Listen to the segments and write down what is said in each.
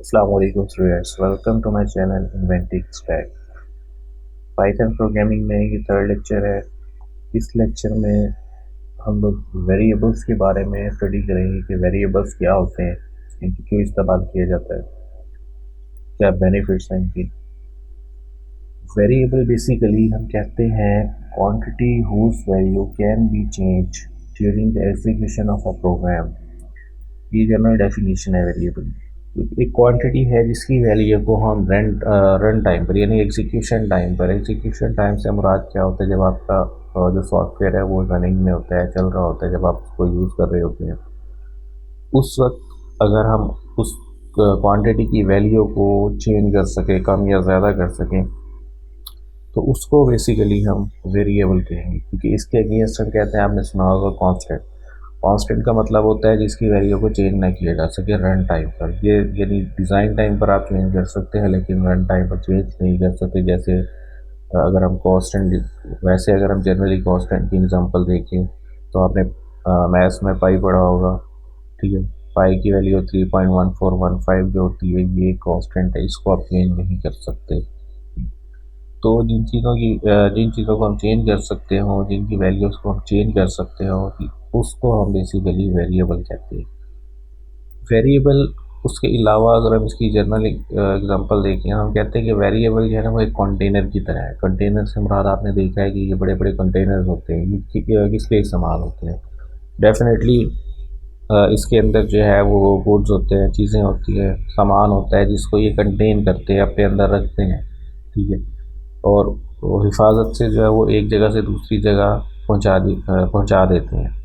Assalamualaikum students, welcome to my channel Inventing Stack। Python programming में ये third lecture है। इस लेक्चर में हम लोग वेरिएबल्स के बारे में स्टडी करेंगे कि वेरिएबल्स क्या होते हैं, इनकी क्यों इस्तेमाल किया जाता है, क्या बेनिफिट्स हैं इनकी। वेरिएबल बेसिकली हम कहते हैं quantity whose value can be change during the execution of a program. ये जनरल डेफिनेशन है वेरिएबल। एक क्वांटिटी है जिसकी वैल्यू को हम रन टाइम पर यानी एग्जीक्यूशन टाइम से मुराद क्या होता है, जब आपका जो सॉफ्टवेयर है वो रनिंग में होता है, चल रहा होता है, जब आप उसको यूज़ कर रहे होते हैं, उस वक्त अगर हम उस क्वांटिटी की वैल्यू को चेंज कर सकें, कम या ज़्यादा कर सकें, तो उसको बेसिकली हम वेरिएबल कहेंगे। क्योंकि इसके अगेंस्ट हम कहते हैं, आपने सुना होगा कांस्टेंट। कांस्टेंट का मतलब होता है जिसकी वैल्यू को चेंज ना किया जा सके रन टाइम पर। ये यानी डिज़ाइन टाइम पर आप चेंज कर सकते हैं लेकिन रन टाइम पर चेंज नहीं कर सकते। जैसे अगर हम कांस्टेंट, वैसे अगर हम जनरली कांस्टेंट की एग्जांपल देखें तो आपने मैथ्स में पाई पढ़ा होगा, ठीक है। पाई की वैल्यू 3.1415 जो होती है, ये कांस्टेंट है, इसको आप चेंज नहीं कर सकते। तो जिन चीज़ों को हम चेंज कर सकते हो, जिनकी वैल्यूज़ को हम चेंज कर सकते हो, उसको हम बेसिकली वेरिएबल कहते हैं। वेरिएबल, उसके अलावा अगर हम इसकी जनरल एग्जांपल देखें, हम कहते हैं कि वेरिएबल जो है ना वो एक कंटेनर की तरह है। कंटेनर से मुराद आपने देखा है कि ये बड़े बड़े कंटेनर्स होते हैं, ये किस लिए इस्तेमाल होते हैं। डेफिनेटली इसके अंदर जो है वो गुड्स होते हैं, चीज़ें होती हैं, सामान होता है जिसको ये कंटेन करते हैं, अपने अंदर रखते हैं, ठीक है। और वो हिफाजत से जो है वो एक जगह से दूसरी जगह पहुंचा देते हैं।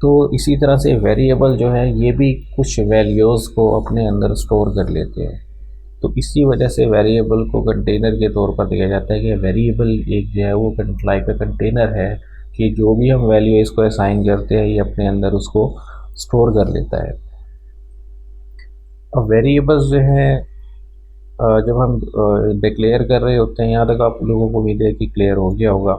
तो इसी तरह से वेरिएबल जो है ये भी कुछ वैल्यूज़ को अपने अंदर स्टोर कर लेते हैं। तो इसी वजह से वेरिएबल को कंटेनर के तौर पर देखा जाता है कि वेरिएबल एक जो है वो लाइक का कंटेनर है कि जो भी हम वैल्यू इसको असाइन करते हैं ये अपने अंदर उसको स्टोर कर लेता है। अब वेरिएबल्स जो है जब हम डिक्लेयर कर रहे होते हैं, यहाँ तक आप लोगों को उम्मीद है कि क्लियर हो गया होगा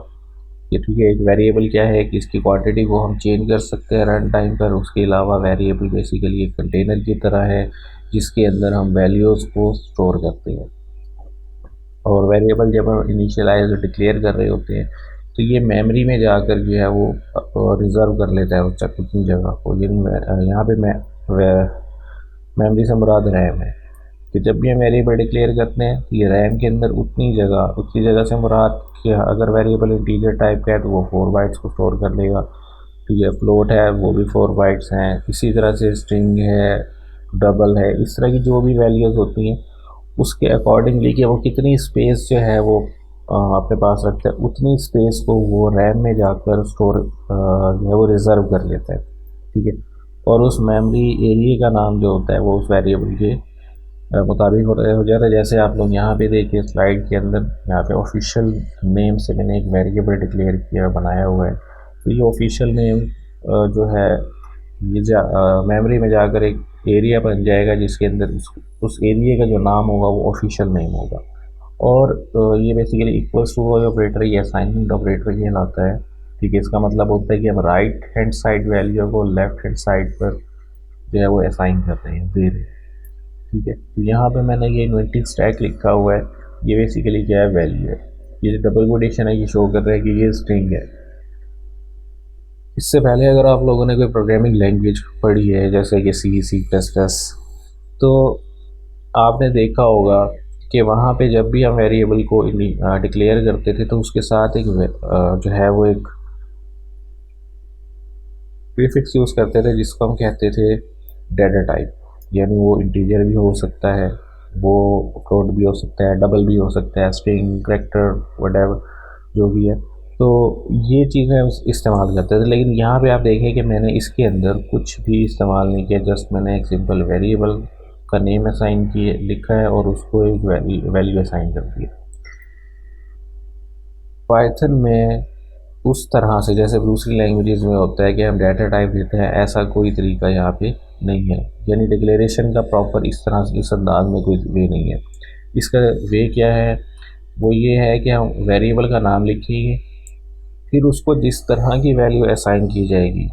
कि ठीक है, एक वेरिएबल क्या है कि इसकी क्वांटिटी को हम चेंज कर सकते हैं रन टाइम पर। उसके अलावा वेरिएबल बेसिकली एक कंटेनर की तरह है जिसके अंदर हम वैल्यूज़ को स्टोर करते हैं। और वेरिएबल जब हम इनिशियलाइज डिक्लेयर कर रहे होते हैं तो ये मेमोरी में जाकर जो है वो रिज़र्व कर लेता है उस उतनी जगह को। यानी यहाँ पे मेमोरी से मुराद रैम है कि जब भी हम वेरिएबल डिक्लेयर करते हैं तो ये रैम के अंदर उतनी जगह से मुराद कि अगर वेरिएबल इंटीजर टाइप का है तो वो 4 बाइट्स को स्टोर कर लेगा, ठीक है। फ्लोट है वो भी 4 बाइट्स हैं। इसी तरह से स्ट्रिंग है, डबल है, इस तरह की जो भी वैल्यूज़ होती हैं उसके अकॉर्डिंगली कि वो कितनी स्पेस जो है वो अपने पास रखता है, उतनी स्पेस को वो रैम में जाकर स्टोर जो है वो रिज़र्व कर लेता है, ठीक है। और उस मेमोरी एरिया का नाम जो होता है वो उस वेरिएबल के मुताबिक हो जाता है। जैसे आप लोग यहाँ पे देखिए स्लाइड के अंदर, यहाँ पे ऑफिशियल नेम से मैंने एक वेरिएबल डिक्लेयर किया बनाया हुआ है। तो ये ऑफिशियल नेम जो है ये मेमोरी में जाकर एक एरिया बन जाएगा जिसके अंदर उस एरिया का जो नाम होगा वो ऑफिशियल नेम होगा। और ये बेसिकली इक्वल्स टू ऑपरेटर, ये असाइनमेंट ऑपरेटर कहलाता है, ठीक है। इसका मतलब होता है कि हम राइट हैंड साइड वैल्यू को लेफ्ट हैंड साइड पर जो है वो असाइन कर रहे हैं, दे रहे हैं, ठीक है। तो यहाँ पे मैंने ये इन्वेंटिव स्टैक लिखा हुआ है, ये बेसिकली क्या है, वैल्यू है। ये जो डबल कोटेशन है ये शो कर रहा है कि ये स्ट्रिंग है। इससे पहले अगर आप लोगों ने कोई प्रोग्रामिंग लैंग्वेज पढ़ी है जैसे कि C++, तो आपने देखा होगा कि वहाँ पे जब भी हम वेरिएबल को डिक्लेयर करते थे तो उसके साथ एक जो है वो एक प्रीफिक्स यूज़ करते थे जिसको हम कहते थे डेटा टाइप। यानी वो इंटीजर भी हो सकता है, वो फ्लोट भी हो सकता है, डबल भी हो सकता है, स्ट्रिंग, कैरेक्टर, व्हाटएवर जो भी है। तो ये चीज़ें इस्तेमाल करते थे। लेकिन यहाँ पे आप देखें कि मैंने इसके अंदर कुछ भी इस्तेमाल नहीं किया, जस्ट मैंने एक सिंपल वेरिएबल का नेम असाइन किए लिखा है और उसको एक वैल्यू असाइन कर दिया। पाइथन में उस तरह से जैसे दूसरी लैंग्वेजेस में होता है कि हम डाटा टाइप देते हैं, ऐसा कोई तरीका यहाँ पे नहीं है। यानी डिक्लेरेशन का प्रॉपर इस तरह से, इस अंदाज में कोई वे नहीं है। इसका वे क्या है, वो ये है कि हम वेरिएबल का नाम लिखेंगे, फिर उसको जिस तरह की वैल्यू असाइन की जाएगी,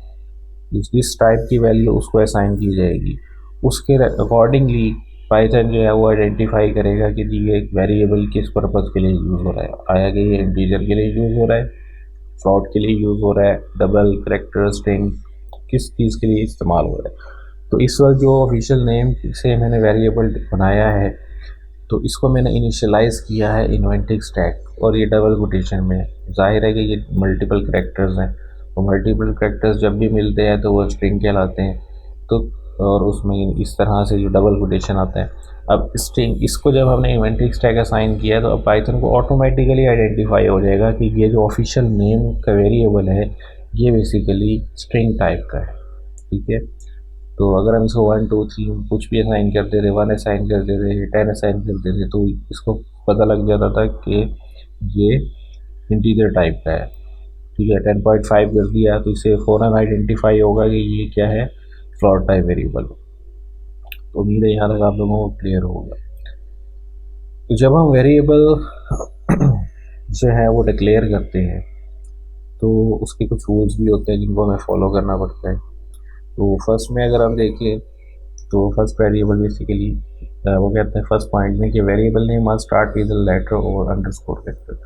जिस टाइप की वैल्यू उसको असाइन की जाएगी, उसके अकॉर्डिंगली पाइथन जो है वो आइडेंटिफाई करेगा कि जी ये एक वेरिएबल किस पर्पज़ के लिए यूज़ हो रहा है, आया कि ये इंटीजर के लिए यूज़ हो रहा है, फ्लोट के लिए यूज़ हो रहा है, डबल करेक्टर स्ट्रिंग किस चीज़ के लिए इस्तेमाल हो रहा है। तो इस वक्त जो ऑफिशियल नेम से मैंने वेरिएबल बनाया है, तो इसको मैंने इनिशियलाइज़ किया है इन्वेंटिव स्टैक, और ये डबल कोटेशन में है। जाहिर है कि ये मल्टीपल करेक्टर्स हैं, तो मल्टीपल करेक्टर्स जब भी मिलते हैं तो वो स्ट्रिंग कहलाते हैं। तो और उसमें इस तरह से जो डबल कोटेशन आता है, अब स्ट्रिंग इसको जब हमने इन्वेंटिव स्टैक असाइन किया है तो अब पाइथन को ऑटोमेटिकली आइडेंटिफाई हो जाएगा कि ये जो ऑफिशियल नेम का वेरिएबल है ये बेसिकली स्ट्रिंग टाइप का है। ठीक है, तो अगर हम इसको 1 2 3 कुछ भी असाइन करते थे, 1 असाइन करते थे, 10 असाइन करते थे, तो इसको पता लग जाता था कि ये इंटीजर टाइप का है। ठीक है, 10.5 कर दिया तो इसे फ़ौरन आइडेंटिफाई होगा कि ये क्या है, फ्लोट टाइप वेरिएबल। तो उम्मीद है यहाँ तक आप लोगों को क्लियर होगा। तो जब हम वेरिएबल जो है वो डिक्लेयर करते हैं तो उसके कुछ रूल्स भी होते हैं जिनको हमें फॉलो करना पड़ता है। तो फर्स्ट में अगर हम देखें तो फर्स्ट वेरिएबल बेसिकली वो कहते हैं फर्स्ट पॉइंट में कि variable name must start with letter और अंडरस्कोर फैक्टर,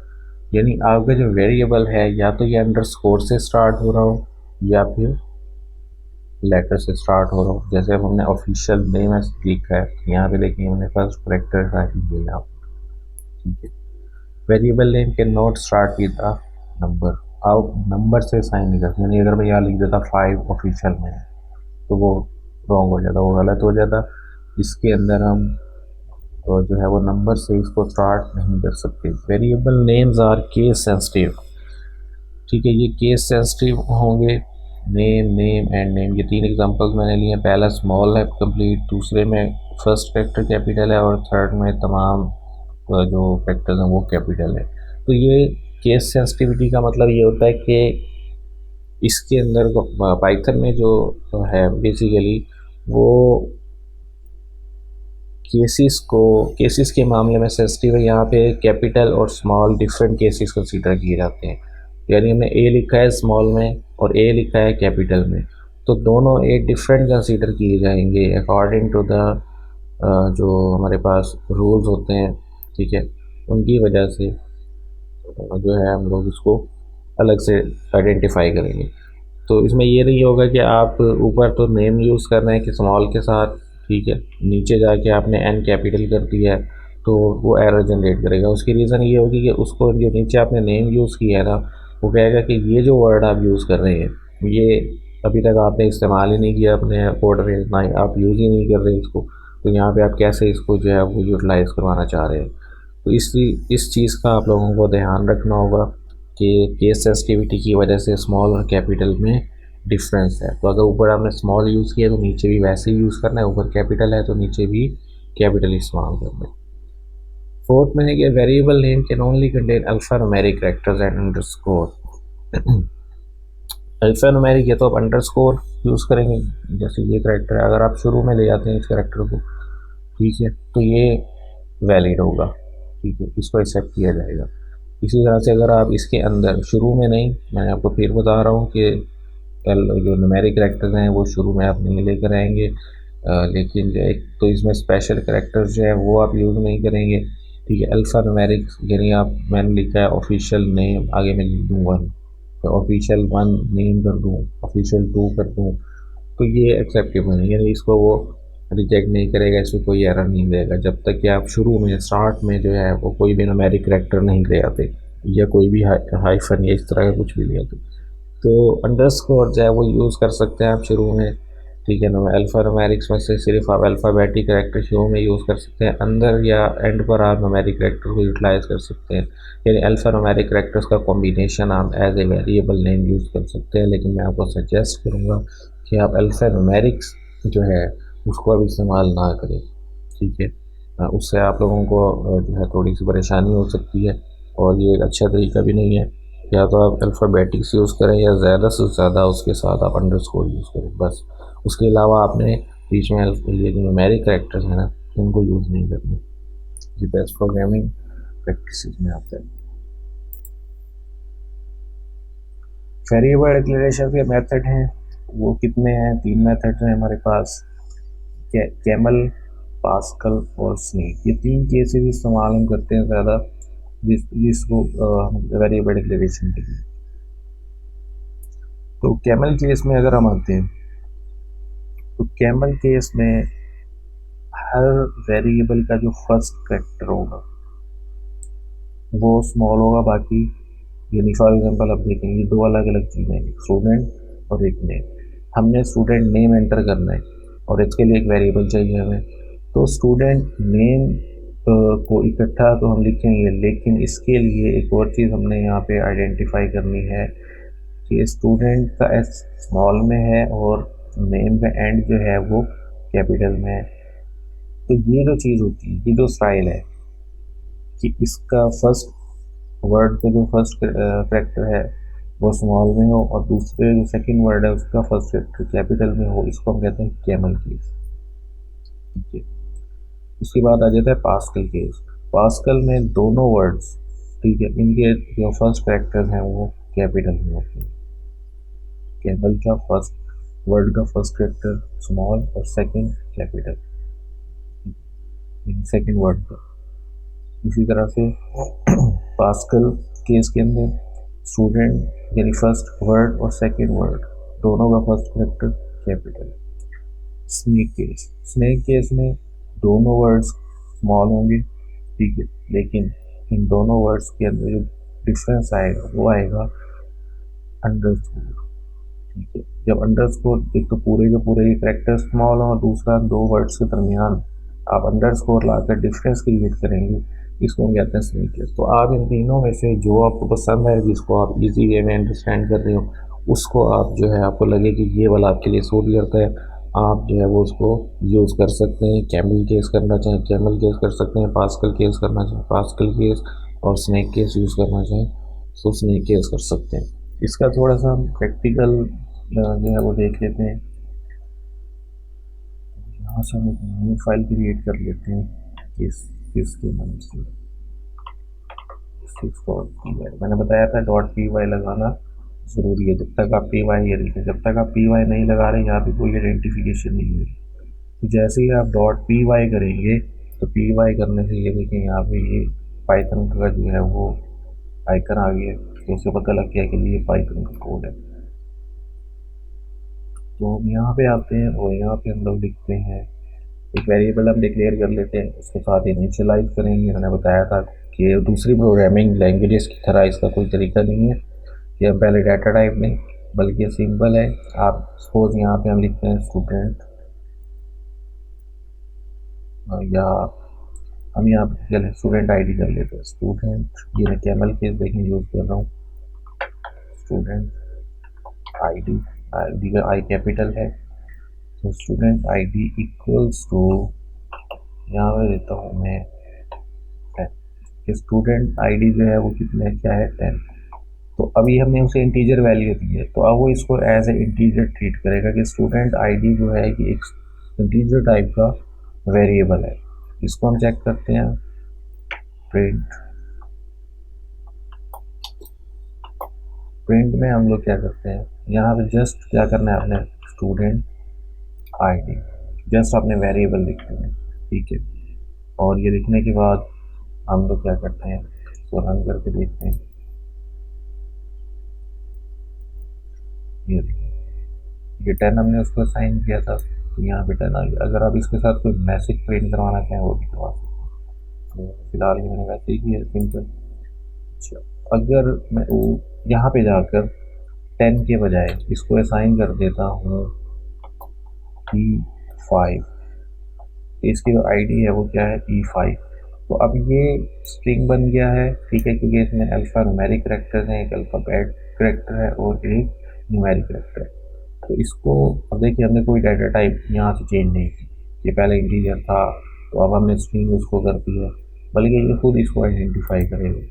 यानी आपका जो वेरिएबल है या तो ये अंडरस्कोर से स्टार्ट हो रहा हो या फिर लेटर से स्टार्ट हो रहा हो। जैसे अब हमने ऑफिशियल नेम लिखा है, यहाँ पे देखिए हमने फर्स्ट करेक्टर का लिया। ठीक है, variable name can not start with a number, आप नंबर से साइन नहीं करते, यानी अगर मैं यहाँ लिख देता 5 ऑफिशियल में तो वो रॉन्ग हो जाता, वो गलत हो जाता। इसके अंदर हम तो जो है वो नंबर से इसको स्टार्ट नहीं कर सकते। Variable names are case sensitive. ठीक है, ये केस सेंसिटिव होंगे। नेम नेम एंड नेम, ये 3 एग्जांपल्स मैंने लिए। पहला स्मॉल है कंप्लीट, दूसरे में फर्स्ट फैक्टर कैपिटल है और थर्ड में तमाम जो फैक्टर्स हैं वो कैपिटल है। तो ये केस सेंसिटिविटी का मतलब ये होता है कि इसके अंदर पाइथन में जो है बेसिकली वो केसेस के मामले में सेंसिटिव है। यहाँ पे कैपिटल और स्मॉल डिफरेंट केसेस कंसीडर किए जाते हैं, यानी हमने ए लिखा है स्मॉल में और ए लिखा है कैपिटल में, तो दोनों ए डिफरेंट कंसीडर किए जाएंगे अकॉर्डिंग टू द जो हमारे पास रूल्स होते हैं। ठीक है, उनकी वजह से जो है हम लोग इसको अलग से आइडेंटिफाई करेंगे। तो इसमें ये नहीं होगा कि आप ऊपर तो नेम यूज़ कर रहे हैं कि स्मॉल के साथ, ठीक है, नीचे जाके आपने एन कैपिटल कर दिया है तो वो एरर जनरेट करेगा। उसकी रीज़न ये होगी कि उसको जो नीचे आपने नेम यूज़ किया है ना, वो कहेगा कि ये जो वर्ड आप यूज़ कर रहे हैं ये अभी तक आपने इस्तेमाल ही नहीं किया अपने कोड में, ना आप यूज़ ही नहीं कर रहे इसको, तो यहाँ पे आप कैसे इसको जो है वो यूटिलाइज़ करवाना चाह रहे हैं। तो इस चीज़ का आप लोगों को ध्यान रखना होगा कि केस सेंसिटिविटी की वजह से स्मॉल और कैपिटल में डिफरेंस है। तो अगर ऊपर आपने स्मॉल यूज़ किया तो नीचे भी वैसे ही यूज़ करना है, ऊपर कैपिटल है तो नीचे भी कैपिटल इस्तेमाल करना है। फोर्थ में है कि variable name can only contain alphanumeric characters and underscore. Alphanumeric है तो आप अंडरस्कोर यूज़ करेंगे, जैसे ये कैरेक्टर है, अगर आप शुरू में ले जाते हैं इस कैरेक्टर को, ठीक है, तो ये वैलिड होगा। ठीक है, इसको एक्सेप्ट किया जाएगा। इसी तरह से अगर आप इसके अंदर शुरू में नहीं, मैं आपको फिर बता रहा हूँ कि जो न्यूमेरिक कैरेक्टर्स हैं वो शुरू में आप नहीं लेकर आएंगे, लेकिन जो एक तो इसमें स्पेशल कैरेक्टर्स जो है वो आप यूज़ नहीं करेंगे। ठीक है, अल्फ़ा न्यूमेरिक, यानी आप मैंने लिखा है ऑफिशियल नेम, आगे मैं लिख दूँ 1, तो ऑफिशियल 1 नेम कर दूँ, ऑफिशियल 2 कर दूँ, तो ये एक्सेप्टेबल है, यानी इसको वो रिजेक्ट नहीं करेगा, इसमें कोई एरर नहीं देगा जब तक कि आप शुरू में स्टार्ट में जो है वो कोई भी न्यूमेरिक कैरेक्टर नहीं ले आते या कोई भी हाइफन या इस तरह का कुछ भी ले आते। तो अंडरस्कोर जो है वो यूज़ कर सकते हैं आप शुरू में। ठीक है ना, अल्फ़ा न्यूमेरिक्स में से सिर्फ आप अल्फ़ाबेटिक कैरेक्टर शुरू में यूज़ कर सकते हैं, अंदर या एंड पर आप न्यूमेरिक कैरेक्टर को यूटिलाइज़ कर सकते हैं, यानी अल्फ़ा न्यूमेरिक कैरेक्टर्स का कॉम्बिनेशन आप as a variable name use कर सकते हैं। लेकिन मैं आपको सजेस्ट करूँगा कि आप अल्फ़ा न्यूमेरिक्स जो है उसको अब इस्तेमाल ना करें। ठीक है, उससे आप लोगों को जो है थोड़ी सी परेशानी हो सकती है और ये एक अच्छा तरीका भी नहीं है। या तो आप अल्फ़ाबेटिक्स यूज़ करें या ज़्यादा से ज़्यादा उसके साथ आप अंडरस्कोर यूज़ करें बस। उसके अलावा आपने बीच में ये जो न्यूमेरिक कैरेक्टर्स हैं ना, इनको यूज़ नहीं करना। ये बेस्ट प्रोग्रामिंग प्रैक्टिसेस में आता है। वेरिएबल डिक्लेरेशन के मेथड हैं, वो कितने हैं? 3 मेथड हैं हमारे पास, कैमल, पास्कल और स्नेक, ये तीन केसेस इस्तेमाल हम करते हैं ज़्यादा जिसको वेरिएबल डिक्लेरेशन के लिए। तो कैमल केस में अगर हम आते हैं तो कैमल केस में हर वेरिएबल का जो फर्स्ट कैरेक्टर होगा वो स्मॉल होगा, बाकी यानी फॉर एग्जांपल आप देखेंगे दो अलग अलग चीज़ें हैं, एक स्टूडेंट और एक नेम। हमने स्टूडेंट नेम एंटर करना है और इसके लिए एक वेरिएबल चाहिए हमें, तो स्टूडेंट नेम को इकट्ठा तो हम लिखेंगे, लेकिन इसके लिए एक और चीज़ हमने यहाँ पे आइडेंटिफाई करनी है कि स्टूडेंट का एस स्मॉल में है और नेम का एंड जो है वो कैपिटल में है। तो ये जो चीज़ होती है, ये जो स्टाइल है कि इसका फर्स्ट वर्ड का जो फर्स्ट करेक्टर है वो स्मॉल में हो और दूसरे जो सेकंड वर्ड है उसका फर्स्ट करेक्टर कैपिटल में हो, इसको हम कहते हैं कैमल केस। ठीक है, उसके बाद आ जाता है पास्कल केस। पास्कल में दोनों वर्ड्स, ठीक है, इनके जो फर्स्ट करेक्टर्स हैं वो कैपिटल में होते हैं। कैमल का फर्स्ट वर्ड का फर्स्ट करेक्टर स्मॉल और सेकंड कैपिटल, सेकंड वर्ड का। इसी तरह से पास्कल केस के अंदर स्टूडेंट यानी फर्स्ट वर्ड और सेकंड वर्ड दोनों का first character capital. Snake case में दोनों वर्ड्स स्मॉल होंगे, ठीक है, लेकिन इन दोनों वर्ड्स के अंदर जो डिफरेंस आएगा वो आएगा अंडरस्कोर। ठीक है, जब अंडरस्कोर, एक तो पूरे के पूरे करेक्टर स्मॉल हो और दूसरा दो वर्ड्स के दरमियान आप अंडरस्कोर लाकर डिफरेंस क्रिएट करेंगे, इसको हम कहते हैं स्नेक केस। तो आप इन तीनों में से जो आपको पसंद है, जिसको आप इजी वे में अंडरस्टैंड कर रहे हो, उसको आप जो है आपको लगे कि ये वाला आपके लिए सूट करता है, आप जो है वो उसको यूज़ कर सकते हैं। कैमल केस करना चाहें कैमल केस कर सकते हैं, पास्कल केस करना चाहें पास्कल केस, और स्नेक केस यूज़ करना चाहें तो स्नेक केस कर सकते हैं। इसका थोड़ा सा हम प्रैक्टिकल जो है वो देख लेते हैं। यहाँ से हम एक न्यू फाइल क्रिएट कर लेते हैं किसके नाम से, मैंने बताया था .py लगाना ज़रूरी है। जब तक आप py, ये देखिए, जब तक आप py नहीं लगा रहे यहाँ पे कोई आइडेंटिफिकेशन नहीं है। तो जैसे ही आप .py करेंगे तो py करने से ये देखिए यहाँ पे ये पाइथन का जो है वो आइकन आ गया, तो उसे पता लग गया कि ये पाइथन का कोड है। तो हम यहाँ पे आते हैं और यहाँ पे हम लोग लिखते हैं एक वेरिएबल हम डिक्लेयर कर लेते हैं, उसके साथ इनिशियलाइज करेंगे। मैंने बताया था कि दूसरी प्रोग्रामिंग लैंग्वेजेस की तरह इसका कोई तरीका नहीं है कि हम पहले डाटा टाइप नहीं, बल्कि सिंपल है। आप सपोज यहाँ पे हम लिखते हैं स्टूडेंट, या हम यहाँ पे स्टूडेंट आईडी कर लेते हैं स्टूडेंट, ये मैं कैमल केस देखने यूज़ कर रहा हूँ। स्टूडेंट आईडी, आईडी का आई कैपिटल है, तो स्टूडेंट आईडी इक्वल्स टू, यहाँ पे देता हूँ मैं 10। स्टूडेंट आईडी जो है वो कितने क्या है 10। तो अभी हमने उसे इंटीजर वैल्यू दी है, तो अब वो इसको एज ए इंटीजर ट्रीट करेगा कि स्टूडेंट आईडी जो है कि एक इंटीजर टाइप का वेरिएबल है। इसको हम चेक करते हैं, प्रिंट में हम लोग क्या करते हैं, यहाँ पे जस्ट क्या करना है अपने स्टूडेंट आईडी, जस्ट अपने वेरिएबल लिखते हैं, ठीक है। और ये लिखने के बाद हम लोग क्या करते हैं, इसको रन करके देखते हैं। ये 10 हमने उसको असाइन किया था, तो यहाँ पे 10 आ गया। अगर आप इसके साथ कोई मैसेज प्रिंट करवाना चाहें वो भी करवा सकते हैं, तो फिलहाल ये मैंने वैसे ही किया सिंपल। अच्छा, अगर मैं यहाँ पे जाकर 10 के बजाय इसको असाइन कर देता हूँ E5, इसकी जो आईडी है वो क्या है E5, तो अब ये स्ट्रिंग बन गया है, ठीक है, क्योंकि इसमें अल्फा न्यूमेरिक कैरेक्टर्स हैं, एक अल्फाबेट कैरेक्टर है और एक न्यूमेरिक कैरेक्टर है। तो इसको अब देखिए हमने कोई डाटा टाइप यहाँ से चेंज नहीं की, ये पहले इंटीजर था तो अब हमने स्ट्रिंग उसको कर दी है, बल्कि ये खुद इसको आइडेंटिफाई करेगा,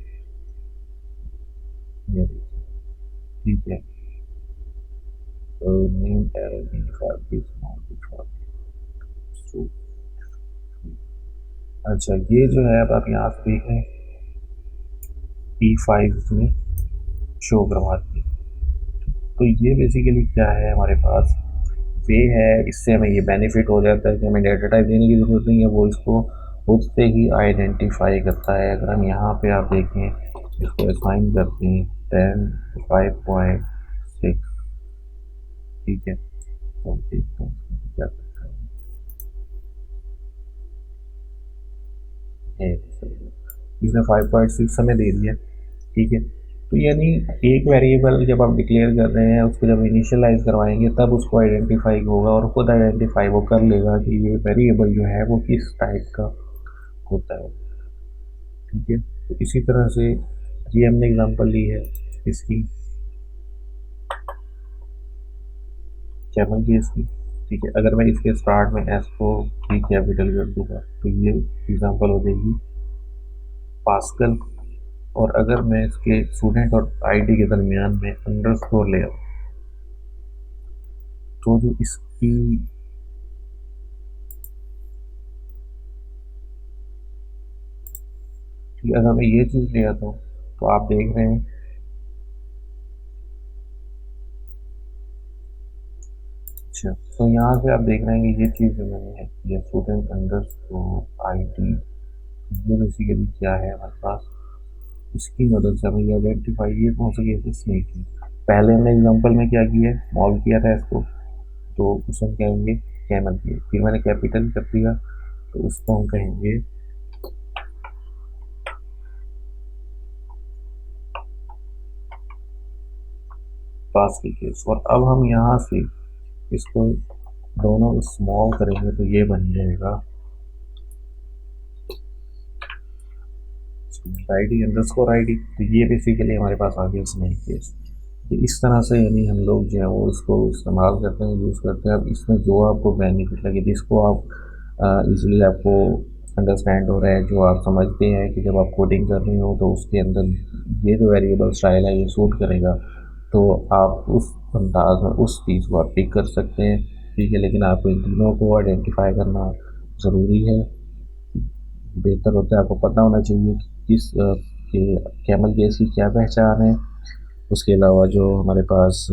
ये ठीक है। तो नेम अच्छा, ये जो है अब आप यहाँ से देख रहे हैं E5 इसमें शो करवाती है। तो ये बेसिकली क्या है हमारे पास, वे है, इससे हमें ये बेनिफिट हो जाता है कि हमें डेटा टाइप देने की ज़रूरत नहीं है, वो इसको खुद से ही आइडेंटिफाई करता है। अगर हम यहाँ पे आप देखें, इसको असाइन करते हैं 10.5.6, ठीक है, तो देखते हैं इसमें क्या करता है। इसने 5.6 हमें दे दिया, ठीक है। तो यानी एक वेरिएबल जब आप डिक्लेयर कर रहे हैं, उसको जब इनिशियलाइज करवाएंगे तब उसको आइडेंटिफाई होगा और खुद आइडेंटिफाई वो कर लेगा कि ये वेरिएबल जो है वो किस टाइप का होता है, ठीक है। तो इसी तरह से ये हमने एग्जांपल ली है इसकी कैमल केस की, ठीक है। अगर मैं इसके स्टार्ट में एस को भी कैपिटल कर दूंगा तो ये एग्जांपल हो जाएगी पास्कल। और अगर मैं इसके स्टूडेंट और आईडी के दरमियान में अंडरस्कोर ले आऊँ तो जो इसकी अगर मैं ये चीज़ ले आता हूँ तो आप देख रहे हैं, अच्छा, तो यहाँ से आप देख रहे हैं कि ये चीज़ जो मैंने है ये स्टूडेंट अंडरस्कोर आईडी, ये बेसिकली क्या है हमारे पास, इसकी मदद से हमें ये आइडेंटिफाई, ये कौन सा केसेस नहीं की। पहले हमने एग्जांपल में क्या किया है, स्मॉल किया था इसको, तो उसे हम कहेंगे कैमल किए, फिर मैंने कैपिटल कर दिया तो उसको हम कहेंगे पास के केस। और अब हम यहाँ से इसको दोनों स्मॉल करेंगे तो ये बन जाएगा आईडी अंडरस्कोर आईडी। तो ये बेसिकली हमारे पास आ गया स्मॉल केस। तो इस तरह से यानी हम लोग जो है वो इसको इस्तेमाल करते हैं, यूज़ करते हैं। अब इसमें जो आपको बेनिफिट लगे, जिसको आप इजीली आपको अंडरस्टैंड हो रहा है, जो आप समझते हैं कि जब आप कोडिंग कर रहे हो तो उसके अंदर ये जो वेरिएबल स्टाइल है ये सूट करेगा, तो आप उस अंदाज में उस चीज़ को आप पिक कर सकते हैं, ठीक है। लेकिन आपको इन तीनों को आइडेंटिफाई करना ज़रूरी है, बेहतर होता है। आपको पता होना चाहिए कि किस के कैमल केस की क्या पहचान है, उसके अलावा जो हमारे पास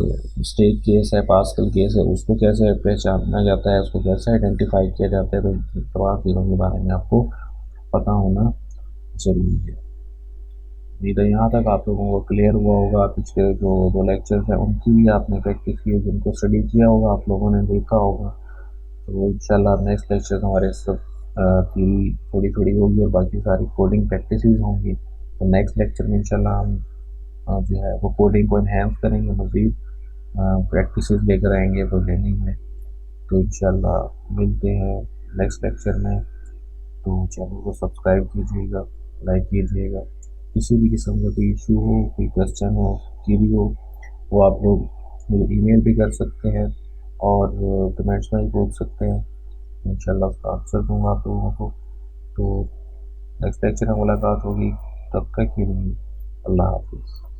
स्टेट केस है, पास्कल केस है, उसको कैसे पहचाना जाता है, उसको कैसे आइडेंटिफाई किया जाता है। तो इन तमाम चीज़ों के बारे में आपको पता होना ज़रूरी है। नहीं तो यहाँ तक आप लोगों को क्लियर हुआ होगा। पिछले जो दो लेक्चर्स हैं उनकी भी आपने प्रैक्टिस की, जिनको स्टडी किया होगा आप लोगों ने देखा होगा। तो इंशाल्लाह नेक्स्ट लेक्चर हमारे सब थ्योरी थोड़ी थोड़ी होगी और बाकी सारी कोडिंग प्रैक्टिस होंगी। तो नेक्स्ट लेक्चर में इंशाल्लाह हम जो है वो कोडिंग को इन्हेंस करेंगे, मज़ीद प्रैक्टिस लेकर आएंगे प्रोग्रामिंग में। तो इंशाल्लाह मिलते हैं नेक्स्ट लेक्चर में। तो चैनल को सब्सक्राइब कीजिएगा, लाइक कीजिएगा। किसी भी किस्म का कोई इशू हो, कोई क्वेश्चन हो, क्वेरी हो, वो आप लोग मुझे ईमेल भी कर सकते हैं और कमेंट्स में भी पूछ सकते हैं। इंशाल्लाह उसका आंसर दूंगा आप लोगों को। तो नेक्स्ट लेक्चर में मुलाकात होगी, तब तक के लिए अल्लाह हाफिज़।